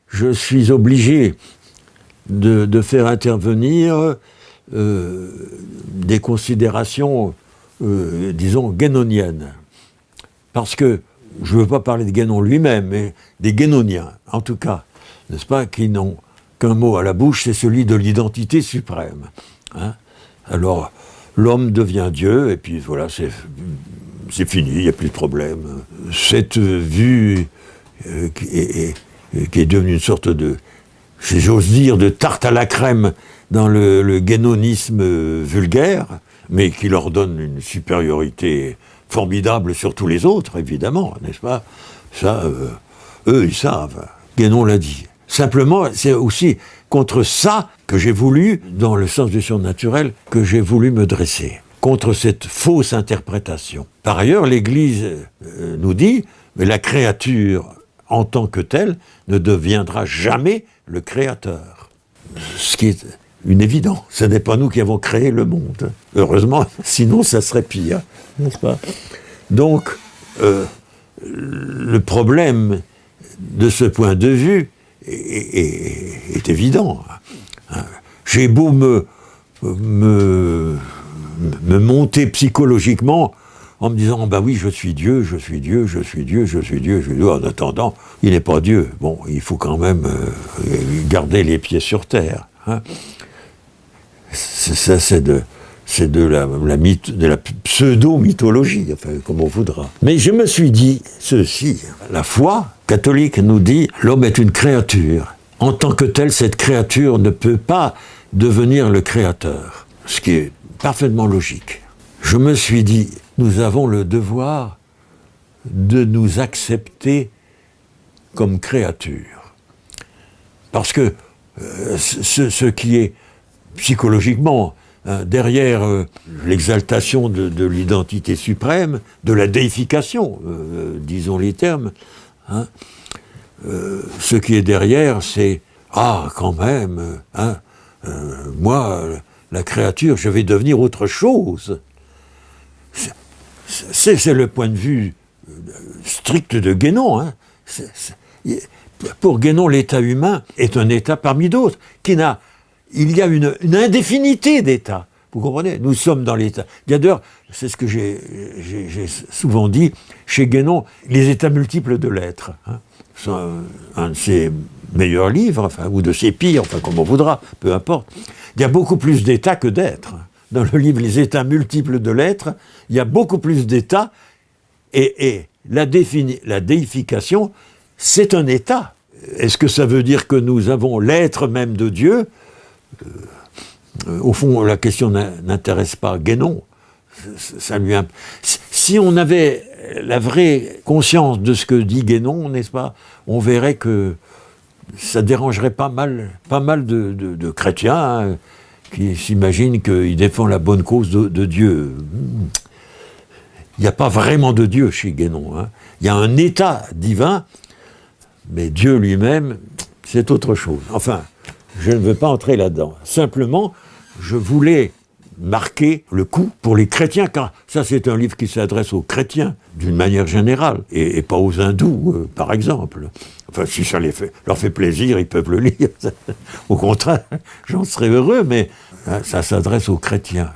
je suis obligé de faire intervenir des considérations, disons, guénoniennes. Parce que, je ne veux pas parler de Guénon lui-même, mais des guénoniens, en tout cas, n'est-ce pas, qui n'ont qu'un mot à la bouche, c'est celui de l'identité suprême. Hein? Alors, l'homme devient Dieu, et puis voilà, c'est fini, il n'y a plus de problème. Cette vue qui est devenue une sorte de, si j'ose dire, de tarte à la crème dans le guénonisme vulgaire, mais qui leur donne une supériorité formidable sur tous les autres, évidemment, n'est-ce pas? Ça, eux, ils savent. Guénon l'a dit. Simplement, c'est aussi contre ça que j'ai voulu, dans le sens du surnaturel, que j'ai voulu me dresser. Contre cette fausse interprétation. Par ailleurs, l'Église nous dit, mais la créature, en tant que telle, ne deviendra jamais le créateur. Ce qui est une évidence. Ce n'est pas nous qui avons créé le monde. Heureusement, sinon ça serait pire, n'est-ce pas? Donc, le problème de ce point de vue est évident. J'ai beau me monter psychologiquement en me disant, ben oui, je suis Dieu, je suis Dieu, je suis Dieu, je suis Dieu, je suis Dieu. En attendant, il n'est pas Dieu. Bon, il faut quand même garder les pieds sur terre. Hein. Ça, c'est de la pseudo-mythologie, enfin, comme on voudra. Mais je me suis dit ceci, la foi catholique nous dit, l'homme est une créature. En tant que telle, cette créature ne peut pas devenir le créateur, ce qui est parfaitement logique. Je me suis dit, nous avons le devoir de nous accepter comme créature. Parce que ce qui est psychologiquement derrière l'exaltation de l'identité suprême, de la déification, disons les termes, hein, ce qui est derrière, c'est « Ah, quand même, hein, moi, la créature, je vais devenir autre chose ». C'est le point de vue strict de Guénon. Hein. Pour Guénon, l'état humain est un état parmi d'autres. Il y a une indéfinité d'états. Vous comprenez? Nous sommes dans l'état. D'ailleurs, c'est ce que j'ai souvent dit, chez Guénon, les états multiples de l'être. Hein, sont un de ses meilleurs livres, enfin, ou de ses pires, enfin, comme on voudra, peu importe. Il y a beaucoup plus d'états que d'êtres. Dans le livre « Les états multiples de l'être », il y a beaucoup plus d'états, et la déification, c'est un état. Est-ce que ça veut dire que nous avons l'être même de Dieu? Au fond, la question n'intéresse pas Guénon. Si on avait la vraie conscience de ce que dit Guénon, n'est-ce pas, on verrait que ça dérangerait pas mal de chrétiens, hein, qui s'imaginent qu'ils défendent la bonne cause de Dieu. Il n'y a pas vraiment de Dieu chez Guénon. Hein. Il y a un état divin, mais Dieu lui-même, c'est autre chose. Enfin, je ne veux pas entrer là-dedans. Simplement, je voulais marquer le coup pour les chrétiens, car ça, c'est un livre qui s'adresse aux chrétiens, d'une manière générale, et pas aux hindous, par exemple. Enfin, si ça leur fait plaisir, ils peuvent le lire. Au contraire, j'en serais heureux, mais ça s'adresse aux chrétiens.